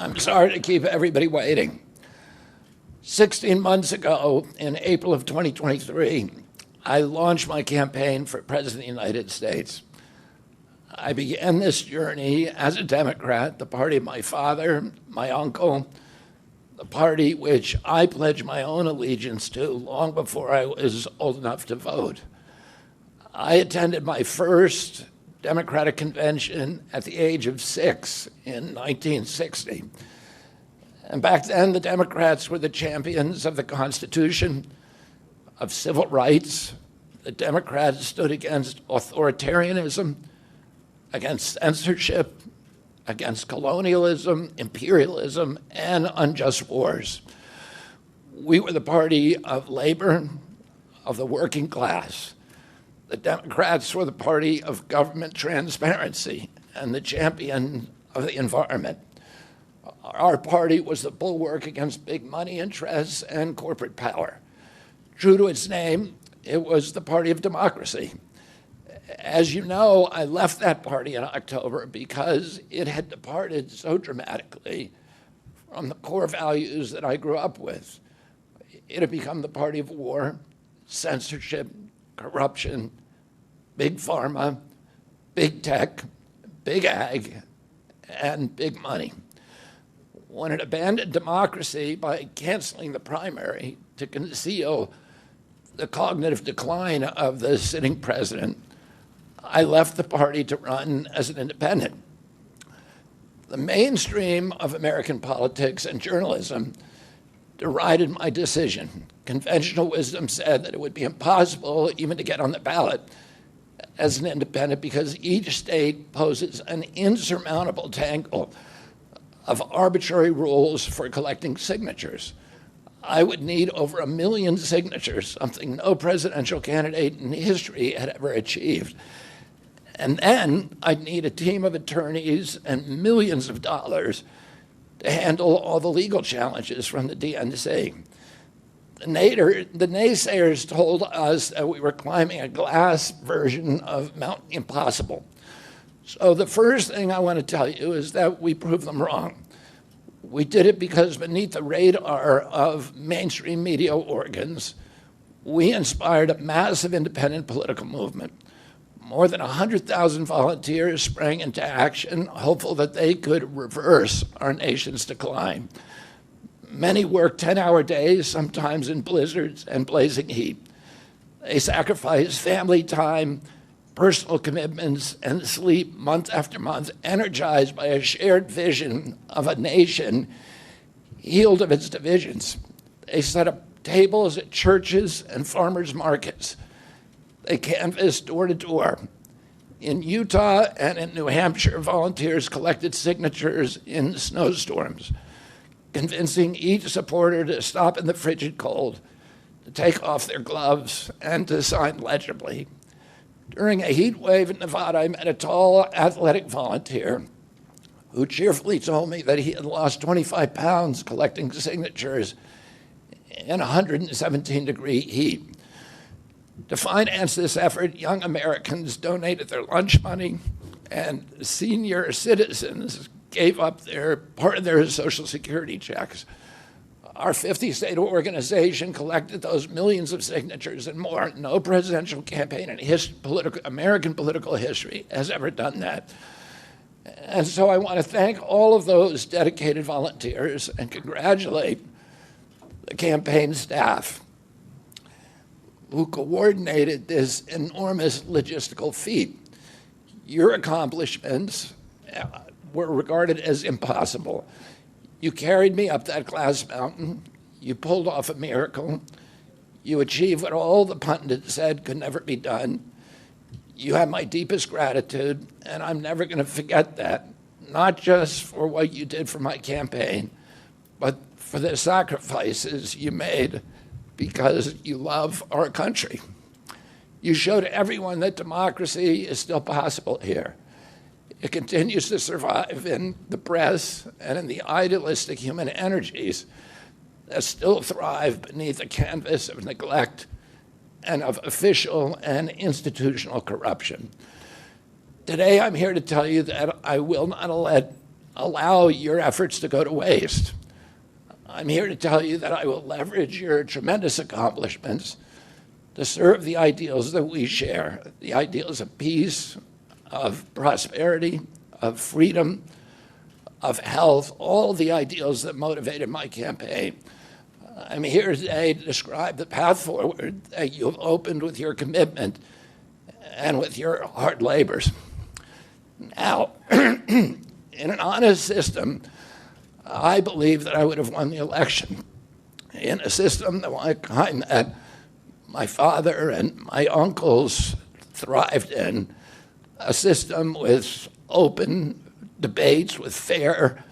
I'm sorry to keep everybody waiting. 16 months ago, in April of 2023, I launched my campaign for President of the United States. I began this journey as a Democrat, the party of my father, my uncle, the party which I pledged my own allegiance to long before I was old enough to vote. I attended my first Democratic convention at the age of 6 in 1960. And back then, the Democrats were the champions of the Constitution, of civil rights. The Democrats stood against authoritarianism, against censorship, against colonialism, imperialism, and unjust wars. We were the party of labor, of the working class. The Democrats were the party of government transparency and the champion of the environment. Our party was the bulwark against big money interests and corporate power. True to its name, it was the party of democracy. As you know, I left that party in October because it had departed so dramatically from the core values that I grew up with. It had become the party of war, censorship, corruption, big pharma, big tech, big ag, and big money. When it abandoned democracy by canceling the primary to conceal the cognitive decline of the sitting president, I left the party to run as an independent. The mainstream of American politics and journalism derided my decision. Conventional wisdom said that it would be impossible even to get on the ballot as an independent because each state poses an insurmountable tangle of arbitrary rules for collecting signatures. I would need over 1 million signatures, something no presidential candidate in history had ever achieved. And then I'd need a team of attorneys and millions of dollars to handle all the legal challenges from the DNC. The naysayers told us that we were climbing a glass version of Mount Impossible. So the first thing I want to tell you is that we proved them wrong. We did it because beneath the radar of mainstream media organs, we inspired a massive independent political movement. More than 100,000 volunteers sprang into action, hopeful that they could reverse our nation's decline. Many worked 10-hour days, sometimes in blizzards and blazing heat. They sacrificed family time, personal commitments, and sleep month after month, energized by a shared vision of a nation healed of its divisions. They set up tables at churches and farmers' markets. They canvassed door to door. In Utah and in New Hampshire, volunteers collected signatures in snowstorms, convincing each supporter to stop in the frigid cold, to take off their gloves, and to sign legibly. During a heat wave in Nevada, I met a tall, athletic volunteer who cheerfully told me that he had lost 25 pounds collecting signatures in 117-degree heat. To finance this effort, young Americans donated their lunch money, and senior citizens gave up part of their Social Security checks. Our 50-state organization collected those millions of signatures and more. No presidential campaign in American political history has ever done that. And so I want to thank all of those dedicated volunteers and congratulate the campaign staff who coordinated this enormous logistical feat. Your accomplishments were regarded as impossible. You carried me up that glass mountain. You pulled off a miracle. You achieved what all the pundits said could never be done. You have my deepest gratitude, and I'm never going to forget that, not just for what you did for my campaign, but for the sacrifices you made because you love our country. You showed everyone that democracy is still possible here. It continues to survive in the press and in the idealistic human energies that still thrive beneath a canvas of neglect and of official and institutional corruption. Today, I'm here to tell you that I will not let allow your efforts to go to waste. I'm here to tell you that I will leverage your tremendous accomplishments to serve the ideals that we share, the ideals of peace, of prosperity, of freedom, of health, all the ideals that motivated my campaign. I'm here today to describe the path forward that you have opened with your commitment and with your hard labors. Now, in an honest system, I believe that I would have won the election. In a system the kind that my father and my uncles thrived in, a system with open debates, with fair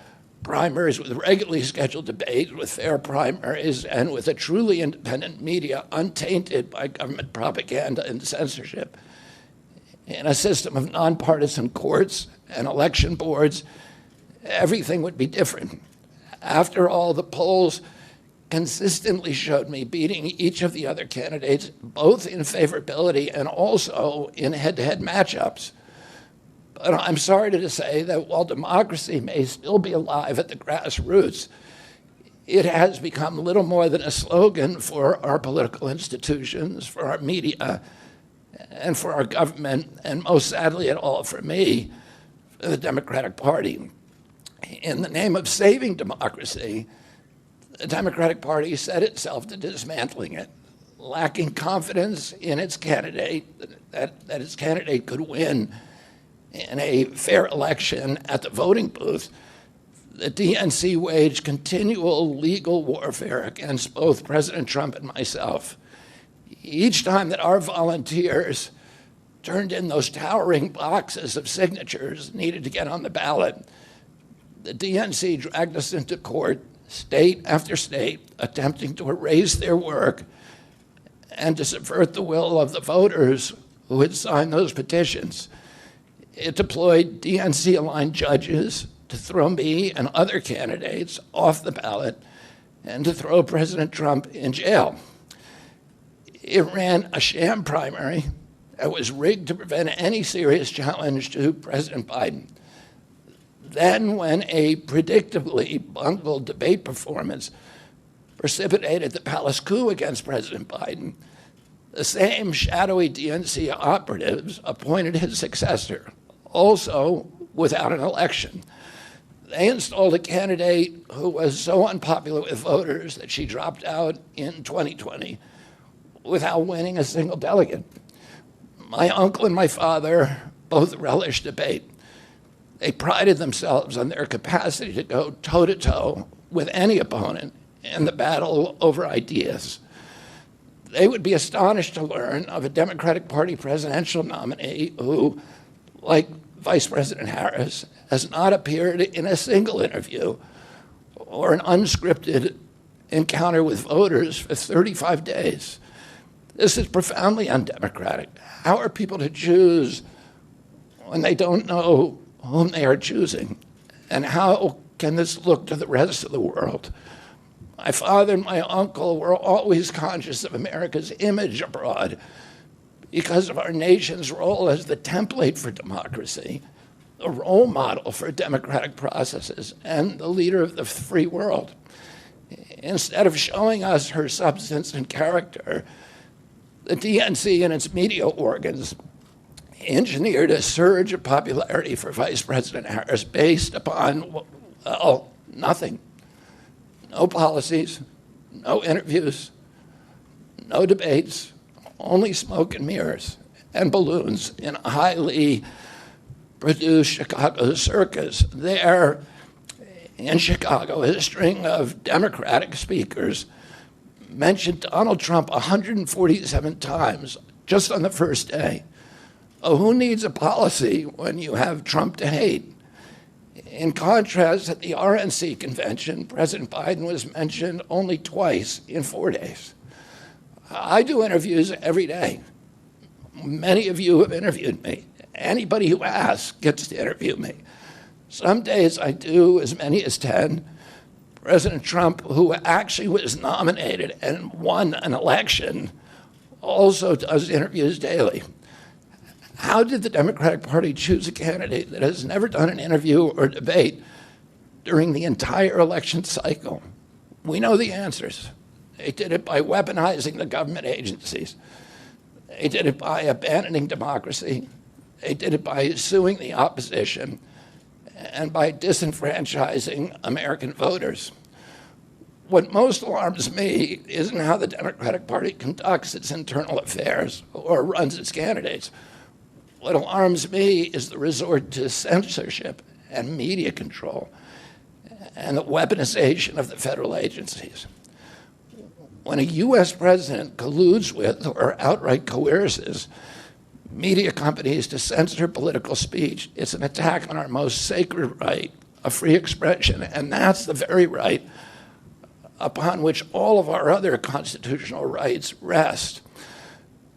primaries, with regularly scheduled debates, with fair primaries, and with a truly independent media untainted by government propaganda and censorship. In a system of nonpartisan courts and election boards, everything would be different. After all, the polls consistently showed me beating each of the other candidates, both in favorability and also in head-to-head matchups. But I'm sorry to say that while democracy may still be alive at the grassroots, it has become little more than a slogan for our political institutions, for our media, and for our government, and most sadly at all for me, for the Democratic Party. In the name of saving democracy, the Democratic Party set itself to dismantling it, lacking confidence in its candidate, that its candidate could win in a fair election at the voting booth. The DNC waged continual legal warfare against both President Trump and myself. Each time that our volunteers turned in those towering boxes of signatures needed to get on the ballot, the DNC dragged us into court, state after state, attempting to erase their work and to subvert the will of the voters who had signed those petitions. It deployed DNC-aligned judges to throw me and other candidates off the ballot and to throw President Trump in jail. It ran a sham primary that was rigged to prevent any serious challenge to President Biden. Then, when a predictably bungled debate performance precipitated the palace coup against President Biden, the same shadowy DNC operatives appointed his successor, also without an election. They installed a candidate who was so unpopular with voters that she dropped out in 2020 without winning a single delegate. My uncle and my father both relished debate. They prided themselves on their capacity to go toe-to-toe with any opponent in the battle over ideas. They would be astonished to learn of a Democratic Party presidential nominee who, like Vice President Harris, has not appeared in a single interview or an unscripted encounter with voters for 35 days. This is profoundly undemocratic. How are people to choose when they don't know whom they are choosing? And how can this look to the rest of the world? My father and my uncle were always conscious of America's image abroad because of our nation's role as the template for democracy, the role model for democratic processes, and the leader of the free world. Instead of showing us her substance and character, the DNC and its media organs engineered a surge of popularity for Vice President Harris based upon, well, nothing. No policies, no interviews, no debates, only smoke and mirrors and balloons in a highly produced Chicago circus. There in Chicago, a string of Democratic speakers mentioned Donald Trump 147 times just on the first day. Oh, who needs a policy when you have Trump to hate? In contrast, at the RNC convention, President Biden was mentioned only twice in 4 days. I do interviews every day. Many of you have interviewed me. Anybody who asks gets to interview me. Some days I do as many as 10. President Trump, who actually was nominated and won an election, also does interviews daily. How did the Democratic Party choose a candidate that has never done an interview or debate during the entire election cycle. We know the answers. They did it by weaponizing the government agencies. They did it by abandoning democracy. They did it by suing the opposition and by disenfranchising American voters. What most alarms me isn't how the Democratic Party conducts its internal affairs or runs its candidates. What alarms me is the resort to censorship and media control and the weaponization of the federal agencies. When a U.S. president colludes with or outright coerces media companies to censor political speech, it's an attack on our most sacred right of free expression, and that's the very right upon which all of our other constitutional rights rest.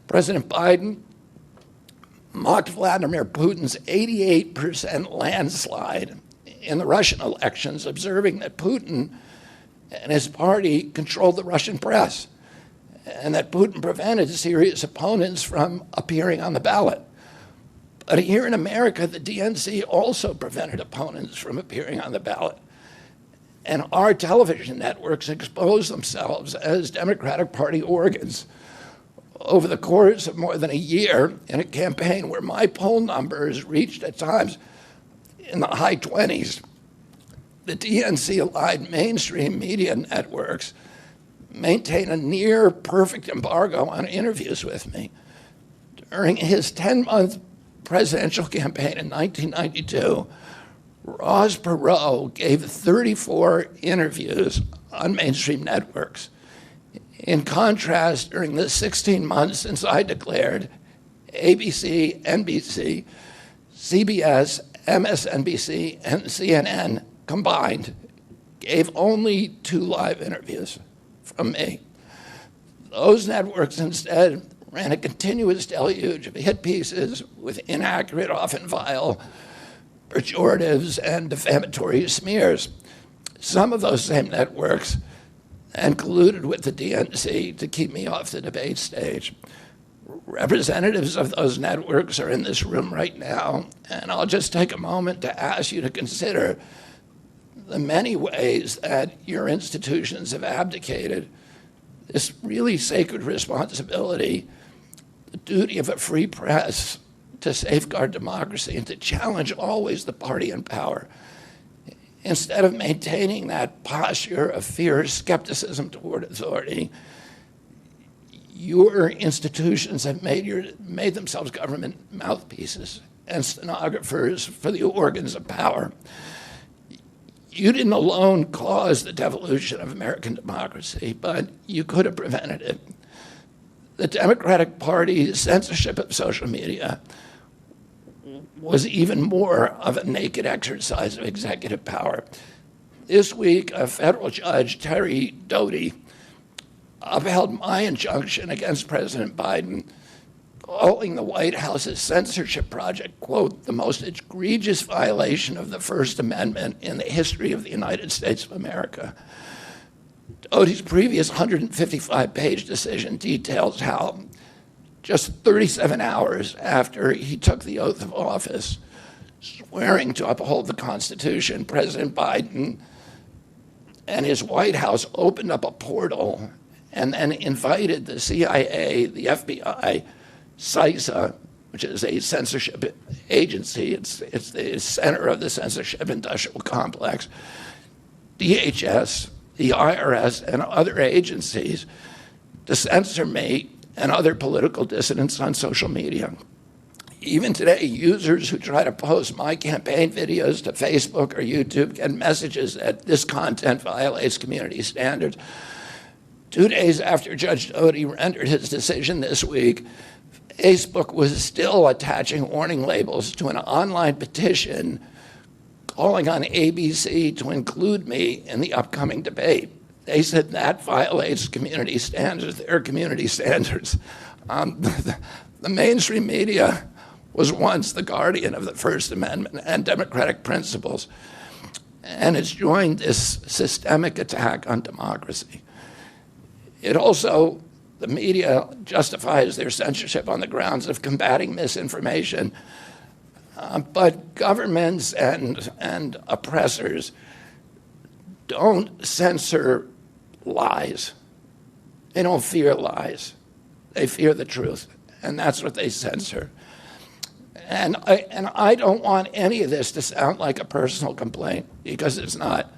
President Biden mocked Vladimir Putin's 88% landslide in the Russian elections, observing that Putin and his party controlled the Russian press and that Putin prevented serious opponents from appearing on the ballot. But here in America, the DNC also prevented opponents from appearing on the ballot. And our television networks expose themselves as Democratic Party organs. Over the course of more than a year, in a campaign where my poll numbers reached at times in the high 20s, the DNC-aligned mainstream media networks maintain a near perfect embargo on interviews with me. During his 10-month presidential campaign in 1992, Ross Perot gave 34 interviews on mainstream networks. In contrast, during the 16 months since I declared, ABC, NBC, CBS, MSNBC, and CNN combined gave only 2 live interviews from me. Those networks instead ran a continuous deluge of hit pieces with inaccurate, often vile, pejoratives and defamatory smears. Some of those same networks and colluded with the DNC to keep me off the debate stage. Representatives of those networks are in this room right now, and I'll just take a moment to ask you to consider the many ways that your institutions have abdicated this really sacred responsibility, the duty of a free press to safeguard democracy and to challenge always the party in power. Instead of maintaining that posture of fierce skepticism toward authority, your institutions have made themselves government mouthpieces and stenographers for the organs of power. You didn't alone cause the devolution of American democracy, but you could have prevented it. The Democratic Party's censorship of social media was even more of a naked exercise of executive power. This week, a federal judge, Terry Doty, upheld my injunction against President Biden, calling the White House's censorship project, quote, the most egregious violation of the First Amendment in the history of the United States of America. Doty's previous 155-page decision details how just 37 hours after he took the oath of office, swearing to uphold the Constitution, President Biden and his White House opened up a portal and then invited the CIA, the FBI, CISA, which is a censorship agency, it's the center of the censorship industrial complex, DHS, the IRS, and other agencies to censor me and other political dissidents on social media. Even today, users who try to post my campaign videos to Facebook or YouTube get messages that this content violates community standards. 2 days after Judge Doty rendered his decision this week, Facebook was still attaching warning labels to an online petition calling on ABC to include me in the upcoming debate. They said that violates community standards, their community standards. The mainstream media was once the guardian of the First Amendment and democratic principles, and it's joined this systemic attack on democracy. It also, the media justifies their censorship on the grounds of combating misinformation, but governments and oppressors don't censor lies. They don't fear lies. They fear the truth, and that's what they censor. And I don't want any of this to sound like a personal complaint, because it's not.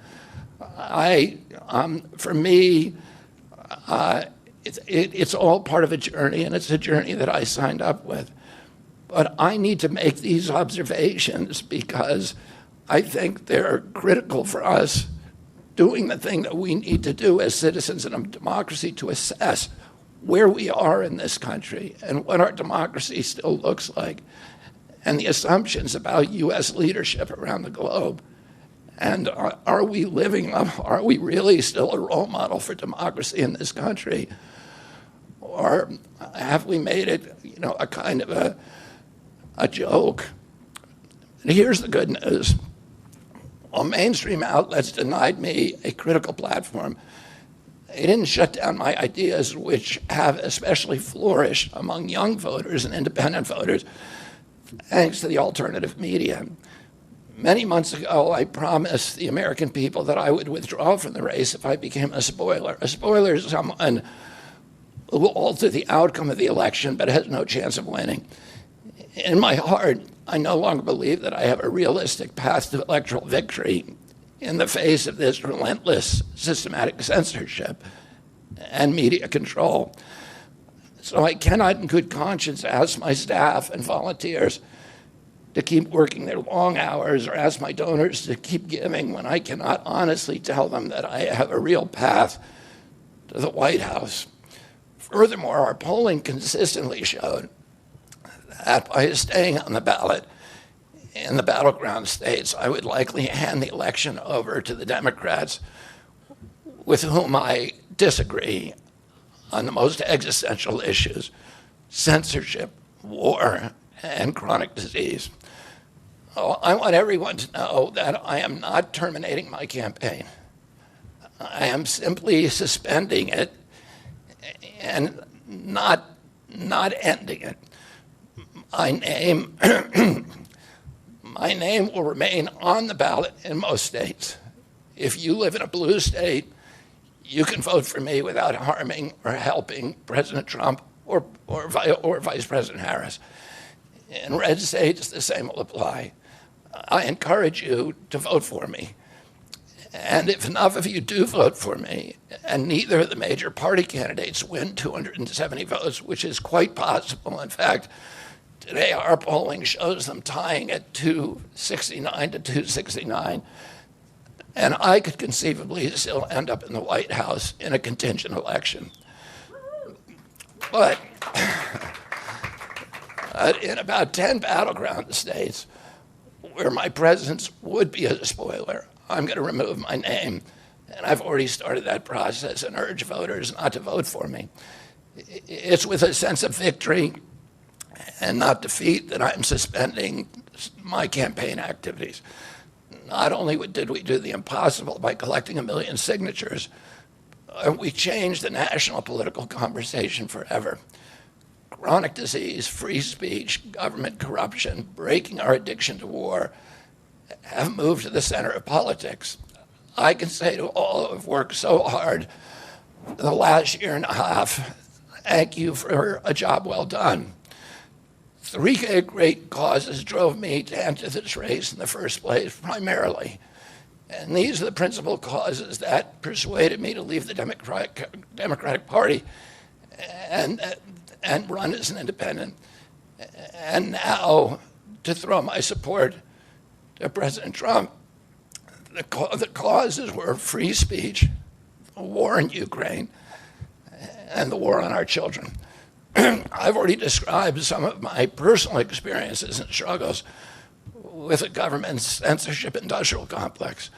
For me, it's all part of a journey, and it's a journey that I signed up with. But I need to make these observations because I think they're critical for us doing the thing that we need to do as citizens in a democracy to assess where we are in this country and what our democracy still looks like, and the assumptions about U.S. leadership around the globe. And are we living up, are we really still a role model for democracy in this country? Or have we made it, a kind of a joke? And here's the good news. While mainstream outlets denied me a critical platform, they didn't shut down my ideas, which have especially flourished among young voters and independent voters, thanks to the alternative media. Many months ago, I promised the American people that I would withdraw from the race if I became a spoiler. A spoiler is someone who will alter the outcome of the election but has no chance of winning. In my heart, I no longer believe that I have a realistic path to electoral victory in the face of this relentless systematic censorship and media control. So I cannot in good conscience ask my staff and volunteers to keep working their long hours or ask my donors to keep giving when I cannot honestly tell them that I have a real path to the White House. Furthermore, our polling consistently showed that by staying on the ballot in the battleground states, I would likely hand the election over to the Democrats with whom I disagree on the most existential issues: censorship, war, and chronic disease. Oh, I want everyone to know that I am not terminating my campaign. I am simply suspending it and not ending it. My name will remain on the ballot in most states. If you live in a blue state, you can vote for me without harming or helping President Trump or Vice President Harris. In red states, the same will apply. I encourage you to vote for me. And if enough of you do vote for me, and neither of the major party candidates win 270 votes, which is quite possible, in fact, today our polling shows them tying at 269 to 269, and I could conceivably still end up in the White House in a contingent election. But in about 10 battleground states where my presence would be a spoiler, I'm going to remove my name. And I've already started that process and urge voters not to vote for me. It's with a sense of victory and not defeat that I'm suspending my campaign activities. Not only did we do the impossible by collecting 1 million signatures, we changed the national political conversation forever. Chronic disease, free speech, government corruption, breaking our addiction to war have moved to the center of politics. I can say to all who have worked so hard the last year and a half, thank you for a job well done. 3 great causes drove me to enter this race in the first place, primarily. And these are the principal causes that persuaded me to leave the Democratic Party and run as an independent. And now to throw my support to President Trump. The causes were free speech, the war in Ukraine, and the war on our children. I've already described some of my personal experiences and struggles with the government's censorship industrial complex.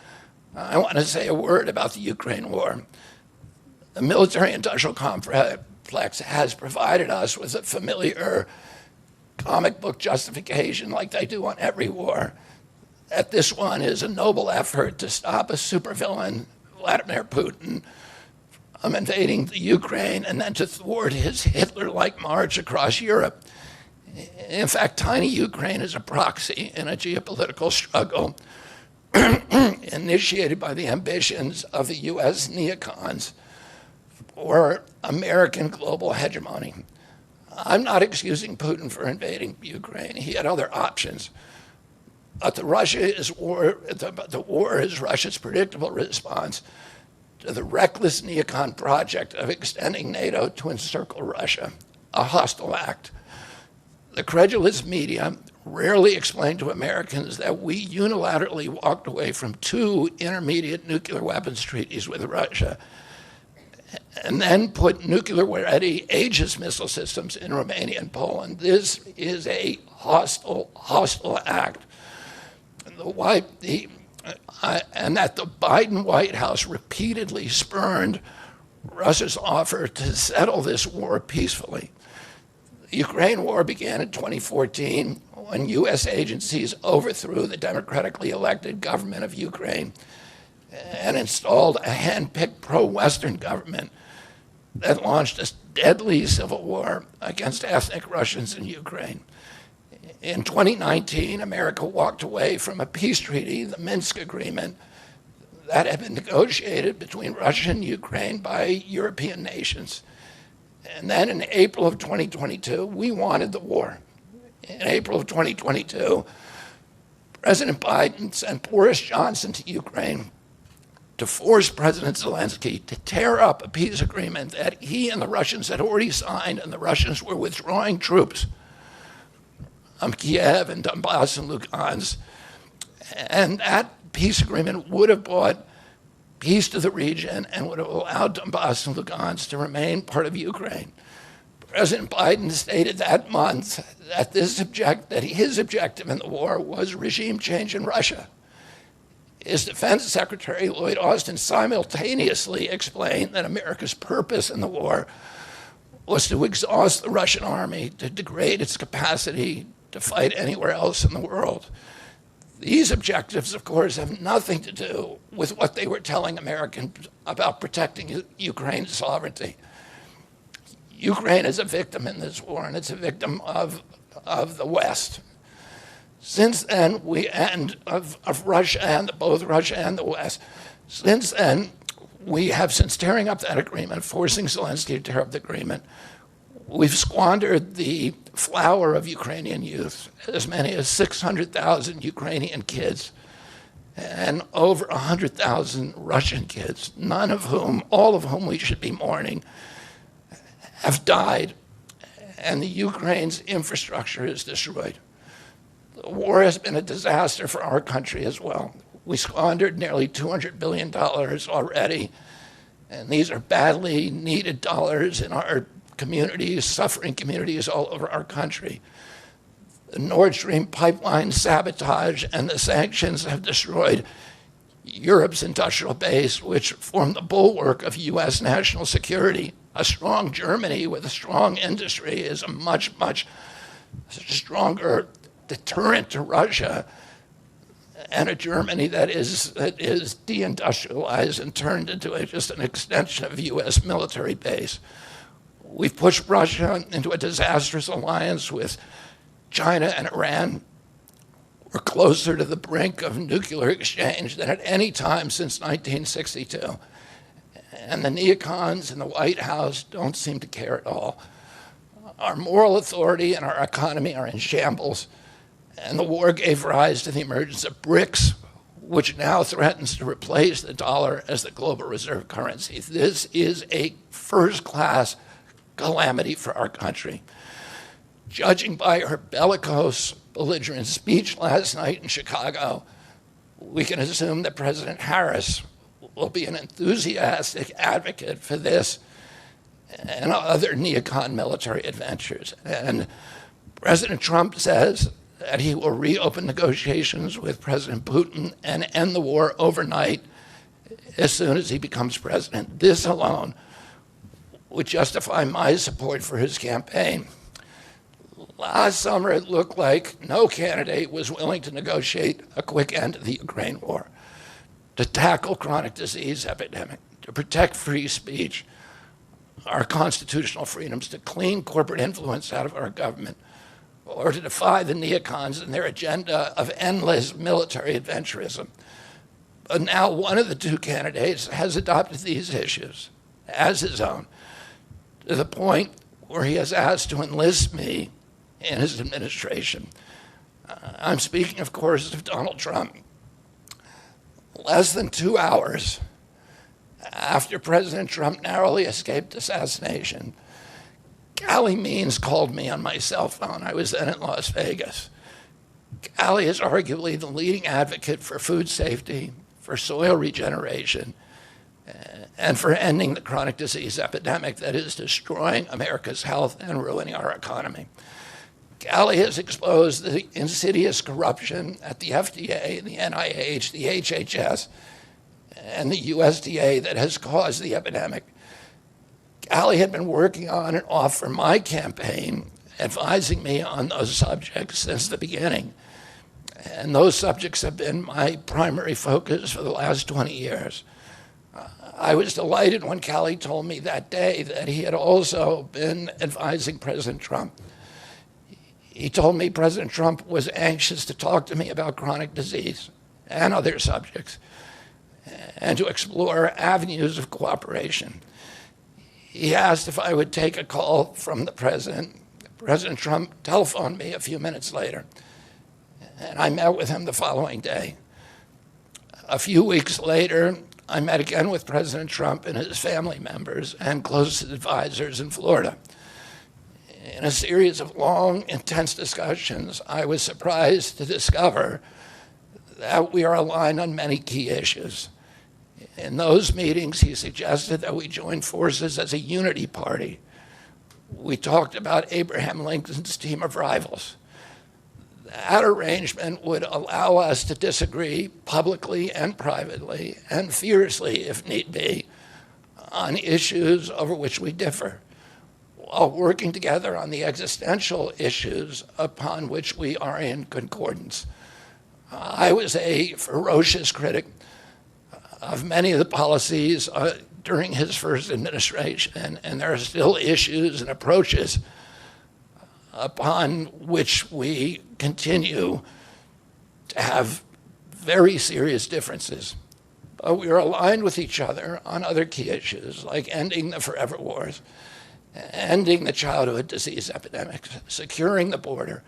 I want to say a word about the Ukraine war. The military industrial complex has provided us with a familiar comic book justification, like they do on every war, that this one is a noble effort to stop a supervillain, Vladimir Putin, from invading the Ukraine and then to thwart his Hitler-like march across Europe. In fact, tiny Ukraine is a proxy in a geopolitical struggle in initiated by the ambitions of the U.S. neocons for American global hegemony. I'm not excusing Putin for invading Ukraine. He had other options. But the war is Russia's predictable response to the reckless neocon project of extending NATO to encircle Russia, a hostile act. The credulous media rarely explain to Americans that we unilaterally walked away from 2 intermediate nuclear weapons treaties with Russia and then put nuclear-ready Aegis missile systems in Romania and Poland. This is a hostile act. And that the Biden White House repeatedly spurned Russia's offer to settle this war peacefully. The Ukraine war began in 2014 when U.S. agencies overthrew the democratically elected government of Ukraine and installed a hand-picked pro-Western government that launched a deadly civil war against ethnic Russians in Ukraine. In 2019, America walked away from a peace treaty, the Minsk Agreement, that had been negotiated between Russia and Ukraine by European nations. And then in April of 2022, we wanted the war. In April of 2022, President Biden sent Boris Johnson to Ukraine to force President Zelensky to tear up a peace agreement that he and the Russians had already signed, and the Russians were withdrawing troops Kiev and Donbass and Lugansk. And that peace agreement would have brought peace to the region and would have allowed Donbass and Lugansk to remain part of Ukraine. President Biden stated that month that his objective in the war was regime change in Russia. His Defense Secretary, Lloyd Austin, simultaneously explained that America's purpose in the war was to exhaust the Russian army, to degrade its capacity to fight anywhere else in the world. These objectives, of course, have nothing to do with what they were telling Americans about protecting Ukraine's sovereignty. Ukraine is a victim in this war, and it's a victim of the West. Since then, of Russia and both Russia and the West. Since then, we have, since tearing up that agreement, forcing Zelensky to tear up the agreement, we've squandered the flower of Ukrainian youth, as many as 600,000 Ukrainian kids and over 100,000 Russian kids, all of whom we should be mourning, have died, and the Ukraine's infrastructure is destroyed. The war has been a disaster for our country as well. We squandered nearly $200 billion already, and these are badly needed dollars in our communities, suffering communities all over our country. The Nord Stream pipeline sabotage and the sanctions have destroyed Europe's industrial base, which formed the bulwark of U.S. national security. A strong Germany with a strong industry is a much, much stronger deterrent to Russia, and a Germany that is deindustrialized and turned into just an extension of U.S. military base. We've pushed Russia into a disastrous alliance with China and Iran. We're closer to the brink of nuclear exchange than at any time since 1962. And the neocons in the White House don't seem to care at all. Our moral authority and our economy are in shambles, and the war gave rise to the emergence of BRICS, which now threatens to replace the dollar as the global reserve currency. This is a first-class calamity for our country. Judging by her bellicose, belligerent speech last night in Chicago, we can assume that President Harris will be an enthusiastic advocate for this and other neocon military adventures. And President Trump says that he will reopen negotiations with President Putin and end the war overnight as soon as he becomes president. This alone would justify my support for his campaign. Last summer, it looked like no candidate was willing to negotiate a quick end to the Ukraine war, to tackle chronic disease epidemic, to protect free speech, our constitutional freedoms, to clean corporate influence out of our government, or to defy the neocons and their agenda of endless military adventurism. But now one of the two candidates has adopted these issues as his own, to the point where he has asked to enlist me in his administration. I'm speaking, of course, of Donald Trump. Less than 2 hours after President Trump narrowly escaped assassination, Callie Means called me on my cell phone. I was then in Las Vegas. Callie is arguably the leading advocate for food safety, for soil regeneration, and for ending the chronic disease epidemic that is destroying America's health and ruining our economy. Callie has exposed the insidious corruption at the FDA, the NIH, the HHS, and the USDA that has caused the epidemic. Callie had been working on and off for my campaign, advising me on those subjects since the beginning. And those subjects have been my primary focus for the last 20 years. I was delighted when Callie told me that day that he had also been advising President Trump. He told me President Trump was anxious to talk to me about chronic disease and other subjects, and to explore avenues of cooperation. He asked if I would take a call from the president. President Trump telephoned me a few minutes later, and I met with him the following day. A few weeks later, I met again with President Trump and his family members and closest advisors in Florida. In a series of long, intense discussions, I was surprised to discover that we are aligned on many key issues. In those meetings, he suggested that we join forces as a unity party. We talked about Abraham Lincoln's team of rivals. That arrangement would allow us to disagree publicly and privately, and fiercely, if need be, on issues over which we differ, while working together on the existential issues upon which we are in concordance. I was a ferocious critic of many of the policies during his first administration, and there are still issues and approaches upon which we continue to have very serious differences. But we are aligned with each other on other key issues, like ending the forever wars, ending the childhood disease epidemic, securing the border,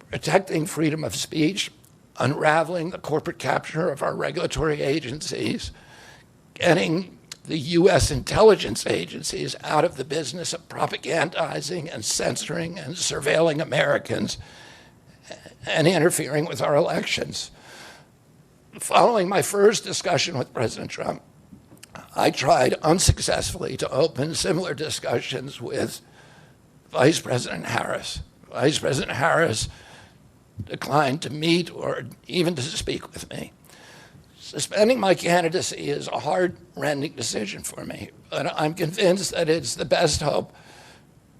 protecting freedom of speech, unraveling the corporate capture of our regulatory agencies, getting the U.S. intelligence agencies out of the business of propagandizing and censoring and surveilling Americans and interfering with our elections. Following my first discussion with President Trump, I tried unsuccessfully to open similar discussions with Vice President Harris. Vice President Harris declined to meet or even to speak with me. Suspending my candidacy is a heart-rending decision for me, but I'm convinced that it's the best hope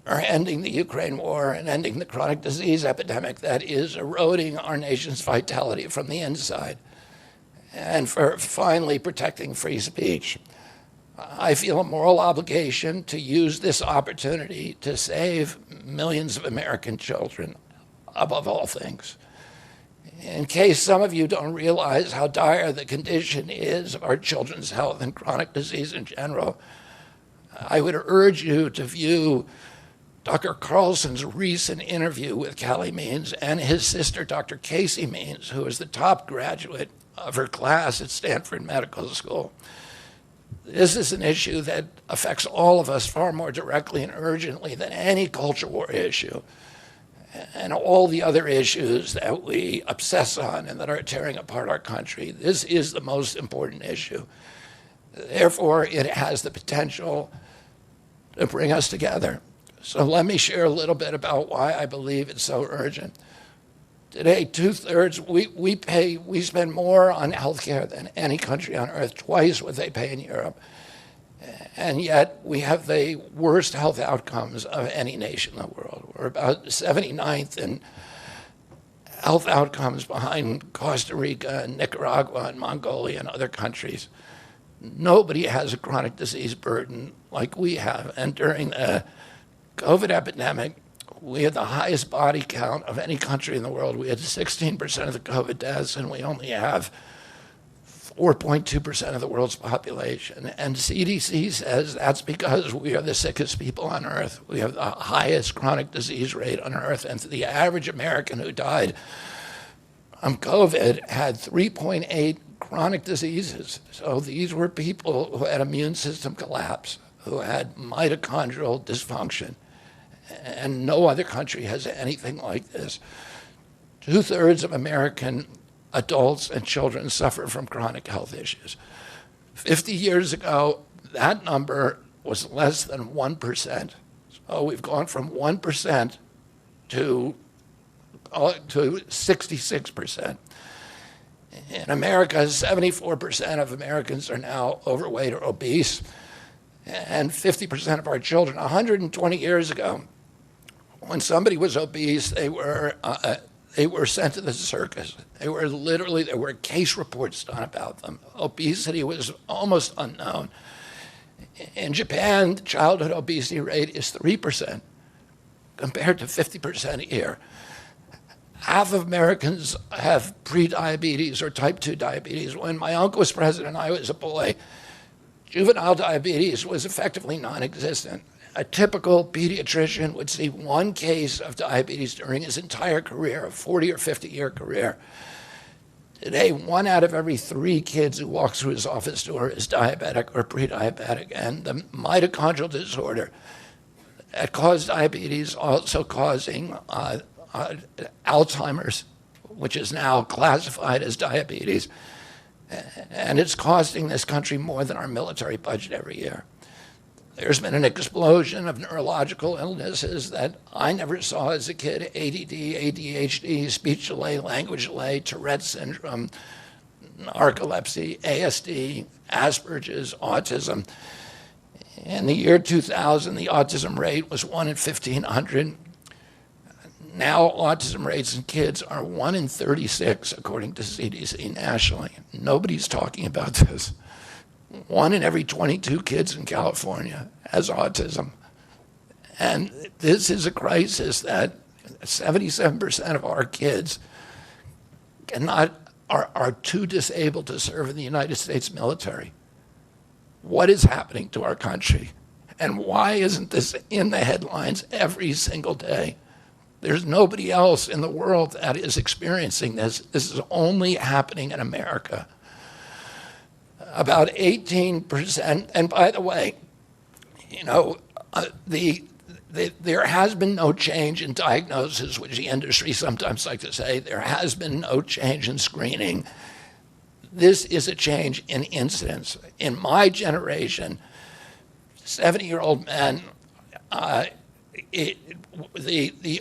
for ending the Ukraine war and ending the chronic disease epidemic that is eroding our nation's vitality from the inside, and for finally protecting free speech. I feel a moral obligation to use this opportunity to save millions of American children above all things. In case some of you don't realize how dire the condition is of our children's health and chronic disease in general, I would urge you to view Dr. Carlson's recent interview with Callie Means and his sister, Dr. Casey Means, who is the top graduate of her class at Stanford Medical School. This is an issue that affects all of us far more directly and urgently than any culture war issue and all the other issues that we obsess on and that are tearing apart our country. This is the most important issue. Therefore, it has the potential to bring us together. So let me share a little bit about why I believe it's so urgent. Today, two-thirds, we spend more on healthcare than any country on earth, twice what they pay in Europe. And yet we have the worst health outcomes of any nation in the world. We're about 79th in health outcomes behind Costa Rica and Nicaragua and Mongolia and other countries. Nobody has a chronic disease burden like we have. And during the COVID epidemic, we had the highest body count of any country in the world. We had 16% of the COVID deaths, and we only have 4.2% of the world's population. And CDC says that's because we are the sickest people on earth. We have the highest chronic disease rate on earth. And the average American who died from COVID had 3.8 chronic diseases. So these were people who had immune system collapse, who had mitochondrial dysfunction. And no other country has anything like this. 2/3 of American adults and children suffer from chronic health issues. 50 years ago, that number was less than 1%. So we've gone from 1% to 66%. In America, 74% of Americans are now overweight or obese, and 50% of our children. 120 years ago, when somebody was obese, they were sent to the circus. There were case reports done about them. Obesity was almost unknown. In Japan, the childhood obesity rate is 3% compared to 50% here. Half of Americans have prediabetes or type 2 diabetes. When my uncle was president, I was a boy. Juvenile diabetes was effectively non-existent. A typical pediatrician would see one case of diabetes during his entire career, a 40 or 50-year career. Today, 1 out of every 3 kids who walks through his office door is diabetic or pre-diabetic. And the mitochondrial disorder that caused diabetes also causing Alzheimer's, which is now classified as diabetes. And it's costing this country more than our military budget every year. There's been an explosion of neurological illnesses that I never saw as a kid: ADD, ADHD, speech delay, language delay, Tourette syndrome, narcolepsy, ASD, Asperger's, autism. In the year 2000, the autism rate was 1 in 1,500. Now autism rates in kids are 1 in 36, according to CDC nationally. Nobody's talking about this. 1 in every 22 kids in California has autism. And this is a crisis that 77% of our kids are too disabled to serve in the United States military. What is happening to our country? And why isn't this in the headlines every single day? There's nobody else in the world that is experiencing this. This is only happening in America. About 18%, and by the way, there has been no change in diagnosis, which the industry sometimes like to say. There has been no change in screening. This is a change in incidence. In my generation, 70-year-old men, the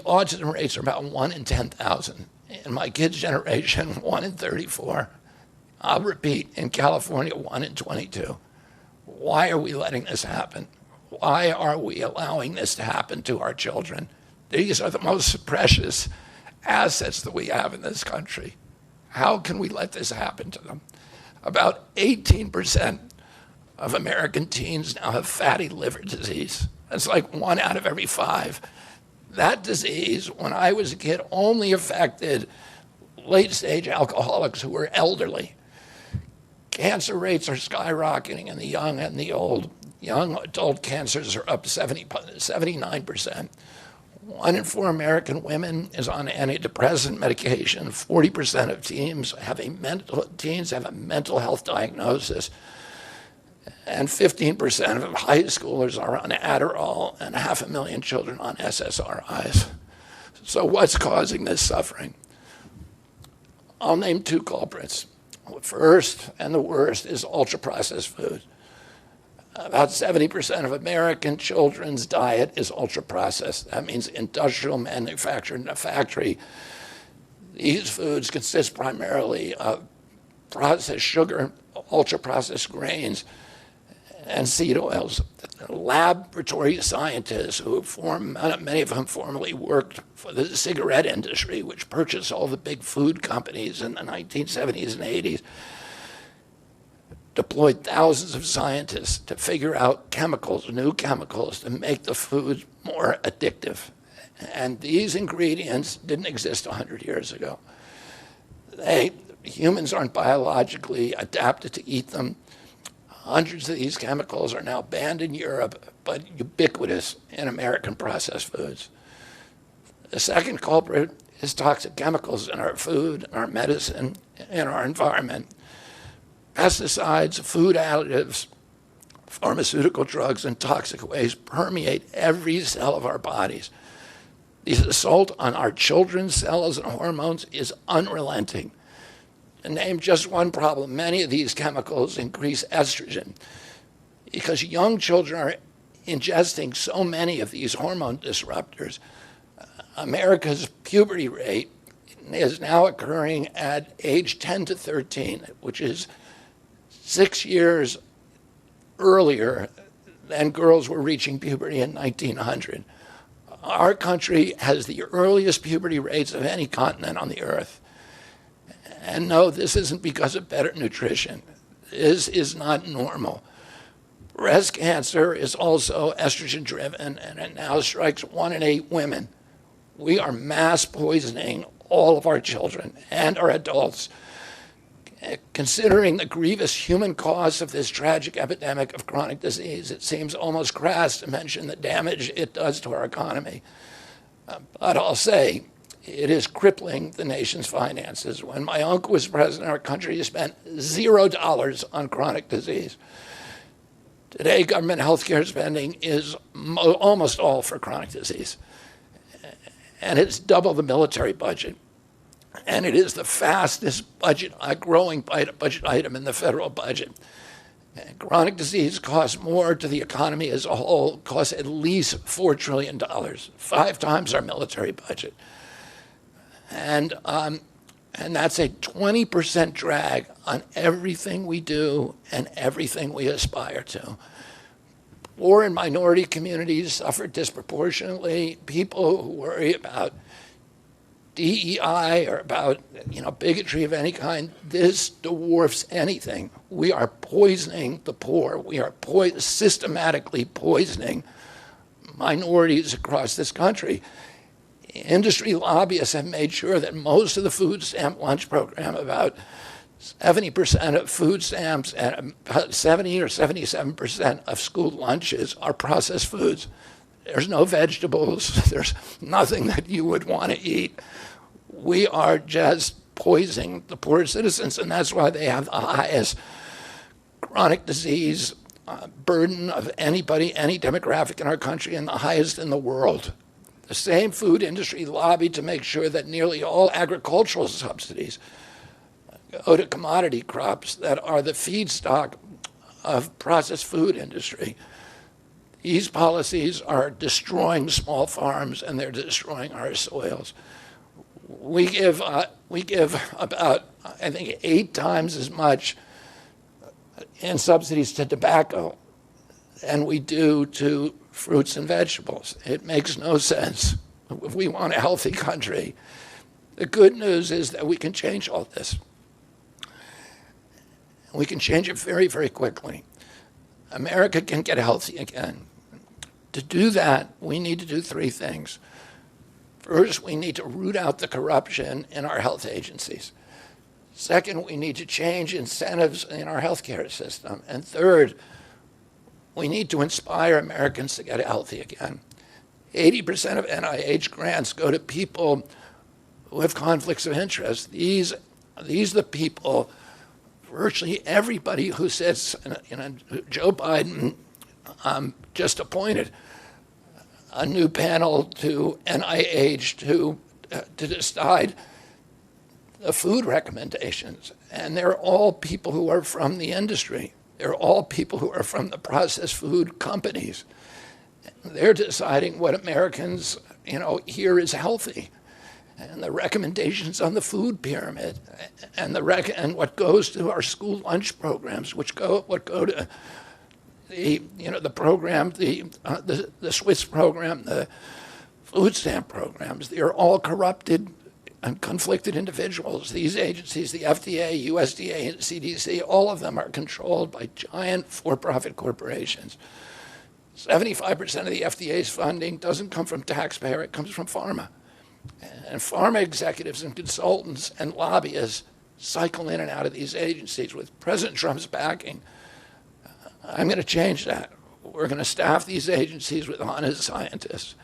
autism rates are about 1 in 10,000. In my kids' generation, 1 in 34. I'll repeat, in California, 1 in 22. Why are we letting this happen? Why are we allowing this to happen to our children? These are the most precious assets that we have in this country. How can we let this happen to them? About 18% of American teens now have fatty liver disease. That's like 1 out of every 5. That disease, when I was a kid, only affected late-stage alcoholics who were elderly. Cancer rates are skyrocketing in the young and the old. Young adult cancers are up 79%. 1 in 4 American women is on antidepressant medication. 40% of teens have a mental health diagnosis. And 15% of high schoolers are on Adderall, and 500,000 children on SSRIs. So what's causing this suffering? I'll name 2 culprits. First, and the worst, is ultra-processed food. About 70% of American children's diet is ultra-processed. That means industrial manufactured in a factory. These foods consist primarily of processed sugar, ultra-processed grains, and seed oils. Laboratory scientists who many of whom formerly worked for the cigarette industry, which purchased all the big food companies in the 1970s and 80s, deployed thousands of scientists to figure out new chemicals to make the food more addictive. And these ingredients didn't exist 100 years ago. Humans aren't biologically adapted to eat them. Hundreds of these chemicals are now banned in Europe, but ubiquitous in American processed foods. The second culprit is toxic chemicals in our food, our medicine, and our environment. Pesticides, food additives, pharmaceutical drugs, and toxic waste permeate every cell of our bodies. The assault on our children's cells and hormones is unrelenting. To name just one problem, many of these chemicals increase estrogen because young children are ingesting so many of these hormone disruptors. America's puberty rate is now occurring at age 10 to 13, which is 6 years earlier than girls were reaching puberty in 1900. Our country has the earliest puberty rates of any continent on the earth. And no, this isn't because of better nutrition. This is not normal. Breast cancer is also estrogen-driven, and it now strikes 1 in 8 women. We are mass poisoning all of our children and our adults. Considering the grievous human cost of this tragic epidemic of chronic disease, it seems almost crass to mention the damage it does to our economy. But I'll say, it is crippling the nation's finances. When my uncle was president, our country spent $0 on chronic disease. Today, government health care spending is almost all for chronic disease. And it's double the military budget. And it is the fastest growing budget item in the federal budget. And chronic disease costs more to the economy as a whole, costs at least $4 trillion, 5 times our military budget. And that's a 20% drag on everything we do and everything we aspire to. Poor and minority communities suffer disproportionately. People who worry about DEI or about bigotry of any kind, this dwarfs anything. We are poisoning the poor. We are systematically poisoning minorities across this country. Industry lobbyists have made sure that most of the food stamp lunch program, about 70% of food stamps and about 70 or 77% of school lunches are processed foods. There's no vegetables. There's nothing that you would want to eat. We are just poisoning the poor citizens, and that's why they have the highest chronic disease burden of anybody, any demographic in our country, and the highest in the world. The same food industry lobbied to make sure that nearly all agricultural subsidies go to commodity crops that are the feedstock of processed food industry. These policies are destroying small farms, and they're destroying our soils. We give about, I think, 8 times as much in subsidies to tobacco than we do to fruits and vegetables. It makes no sense if we want a healthy country. The good news is that we can change all this. We can change it very, very quickly. America can get healthy again. To do that, we need to do 3 things. First, we need to root out the corruption in our health agencies. Second, we need to change incentives in our healthcare system. And third, we need to inspire Americans to get healthy again. 80% of NIH grants go to people who have conflicts of interest. These are the people, virtually everybody who sits, Joe Biden just appointed a new panel to NIH to decide the food recommendations. And they're all people who are from the industry. They're all people who are from the processed food companies. They're deciding what Americans, here is healthy. And the recommendations on the food pyramid and what goes to our school lunch programs, what go to the program, the Swiss program, the food stamp programs. They are all corrupted and conflicted individuals. These agencies, the FDA, USDA, and CDC, all of them are controlled by giant for-profit corporations. 75% of the FDA's funding doesn't come from taxpayer, it comes from pharma. And pharma executives and consultants and lobbyists cycle in and out of these agencies. With President Trump's backing, I'm going to change that. We're going to staff these agencies with honest scientists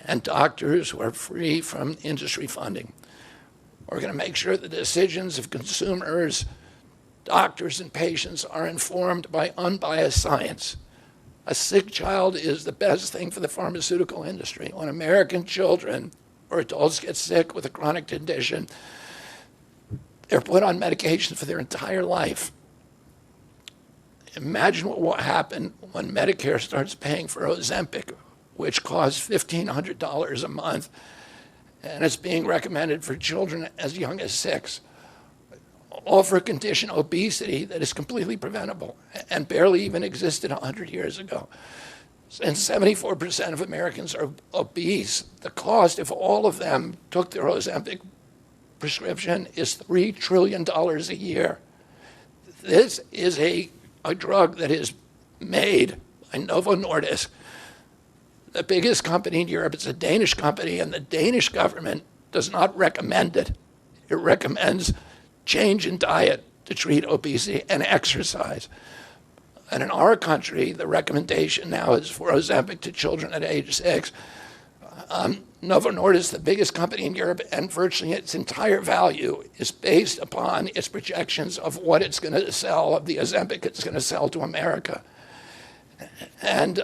and doctors who are free from industry funding. We're going to make sure the decisions of consumers, doctors, and patients are informed by unbiased science. A sick child is the best thing for the pharmaceutical industry. When American children or adults get sick with a chronic condition, they're put on medication for their entire life. Imagine what will happen when Medicare starts paying for Ozempic, which costs $1,500 a month, and it's being recommended for children as young as 6, all for a condition, obesity, that is completely preventable and barely even existed 100 years ago. And 74% of Americans are obese. The cost, if all of them took their Ozempic prescription, is $3 trillion a year. This is a drug that is made by Novo Nordisk, the biggest company in Europe. It's a Danish company, and the Danish government does not recommend it. It recommends change in diet to treat obesity and exercise. And in our country, the recommendation now is for Ozempic to children at age 6. Novo Nordisk, the biggest company in Europe, and virtually its entire value is based upon its projections of what it's going to sell, of the Ozempic it's going to sell to America. And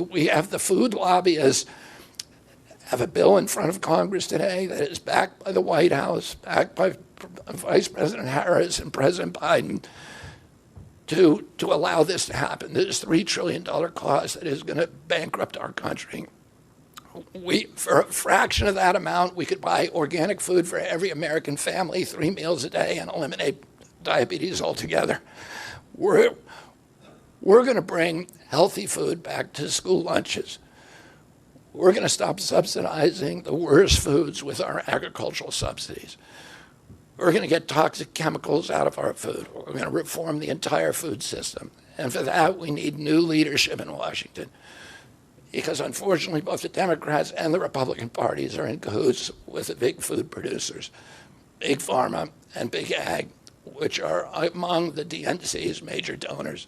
we have the food lobbyists have a bill in front of Congress today that is backed by the White House, backed by Vice President Harris and President Biden, to allow this to happen. This $3 trillion cost that is going to bankrupt our country. For a fraction of that amount, we could buy organic food for every American family, 3 meals a day, and eliminate diabetes altogether. We're going to bring healthy food back to school lunches. We're going to stop subsidizing the worst foods with our agricultural subsidies. We're going to get toxic chemicals out of our food. We're going to reform the entire food system. And for that, we need new leadership in Washington. Because unfortunately, both the Democrats and the Republican parties are in cahoots with the big food producers, Big Pharma and Big Ag, which are among the DNC's major donors.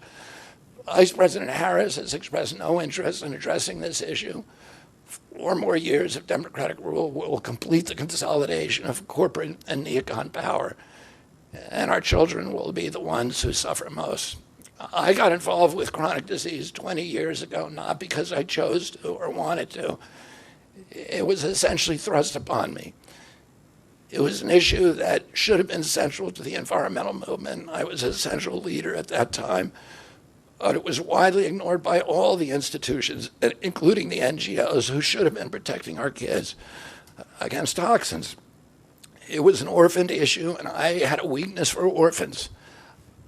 Vice President Harris has expressed no interest in addressing this issue. 4 more years of Democratic rule will complete the consolidation of corporate and neocon power, and our children will be the ones who suffer most. I got involved with chronic disease 20 years ago, not because I chose to or wanted to. It was essentially thrust upon me. It was an issue that should have been central to the environmental movement. I was a central leader at that time, but it was widely ignored by all the institutions, including the NGOs, who should have been protecting our kids against toxins. It was an orphaned issue, and I had a weakness for orphans.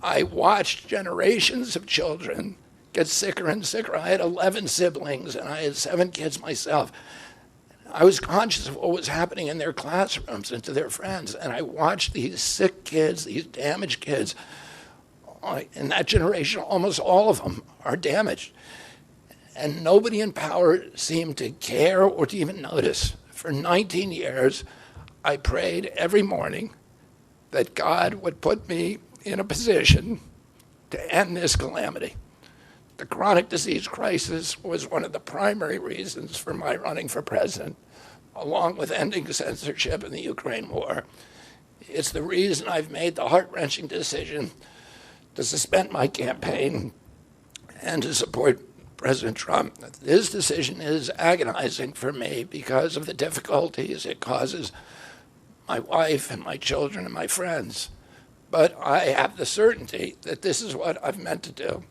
I watched generations of children get sicker and sicker. I had 11 siblings, and I had 7 kids myself. I was conscious of what was happening in their classrooms and to their friends, and I watched these sick kids, these damaged kids. In that generation, almost all of them are damaged. And nobody in power seemed to care or to even notice. For 19 years, I prayed every morning that God would put me in a position to end this calamity. The chronic disease crisis was one of the primary reasons for my running for president, along with ending censorship in the Ukraine war. It's the reason I've made the heart-wrenching decision to suspend my campaign and to support President Trump. This decision is agonizing for me because of the difficulties it causes my wife and my children and my friends. But I have the certainty that this is what I've meant to do.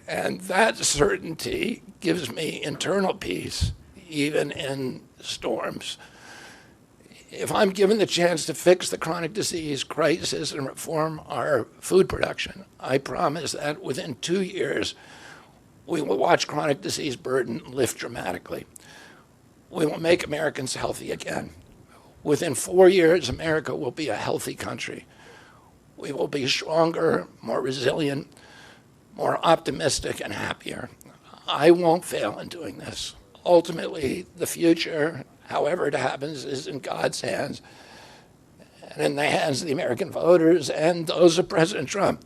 And that certainty gives me internal peace, even in storms. If I'm given the chance to fix the chronic disease crisis and reform our food production, I promise that within 2 years, we will watch chronic disease burden lift dramatically. We will make Americans healthy again. Within 4 years, America will be a healthy country. We will be stronger, more resilient, more optimistic, and happier. I won't fail in doing this. Ultimately, the future, however it happens, is in God's hands. and in the hands of the American voters and those of President Trump.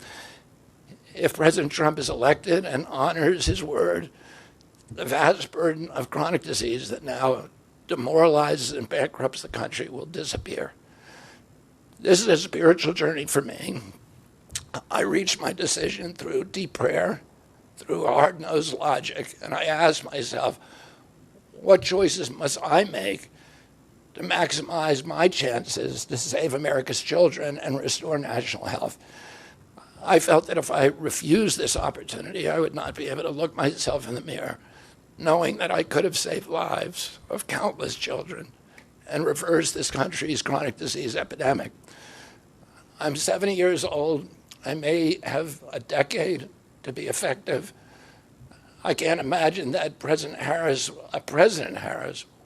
If President Trump is elected and honors his word, the vast burden of chronic disease that now demoralizes and bankrupts the country will disappear. This is a spiritual journey for me. I reached my decision through deep prayer, through hard-nosed logic, and I asked myself, what choices must I make to maximize my chances to save America's children and restore national health? I felt that if I refused this opportunity, I would not be able to look myself in the mirror, knowing that I could have saved lives of countless children and reversed this country's chronic disease epidemic. I'm 70 years old. I may have a decade to be effective. I can't imagine that President Harris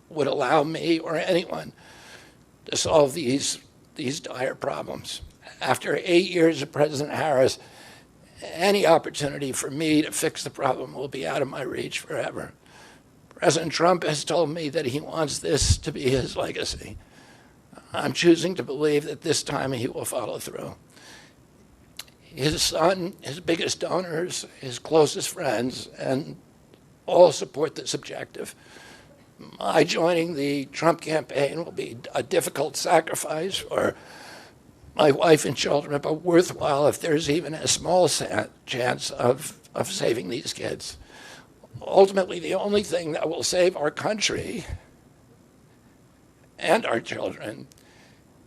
would allow me or anyone to solve these dire problems. After 8 years of President Harris, any opportunity for me to fix the problem will be out of my reach forever. President Trump has told me that he wants this to be his legacy. I'm choosing to believe that this time he will follow through. His son, his biggest donors, his closest friends, and all support this objective. My joining the Trump campaign will be a difficult sacrifice for my wife and children, but worthwhile if there's even a small chance of saving these kids. Ultimately, the only thing that will save our country and our children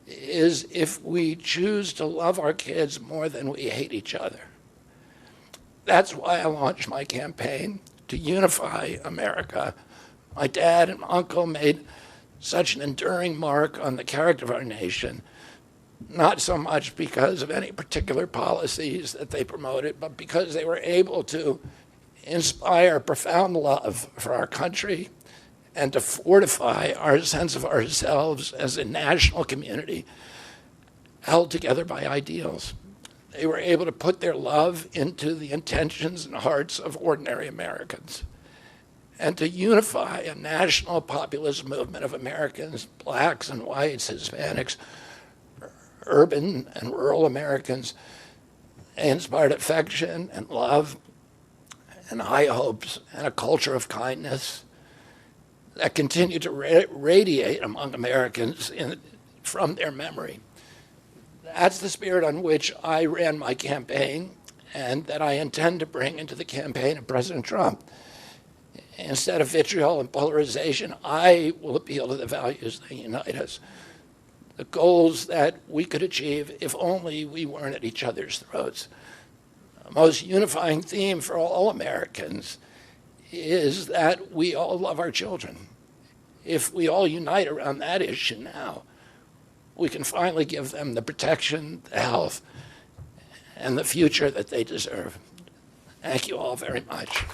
is if we choose to love our kids more than we hate each other. That's why I launched my campaign to unify America. My dad and uncle made such an enduring mark on the character of our nation, not so much because of any particular policies that they promoted, but because they were able to inspire profound love for our country and to fortify our sense of ourselves as a national community held together by ideals. They were able to put their love into the intentions and hearts of ordinary Americans and to unify a national populist movement of Americans, blacks and whites, Hispanics, urban and rural Americans. They inspired affection and love and high hopes and a culture of kindness that continue to radiate among Americans from their memory. That's the spirit on which I ran my campaign and that I intend to bring into the campaign of President Trump. Instead of vitriol and polarization, I will appeal to the values that unite us, the goals that we could achieve if only we weren't at each other's throats. The most unifying theme for all Americans is that we all love our children. If we all unite around that issue now, we can finally give them the protection, the health, and the future that they deserve. Thank you all very much.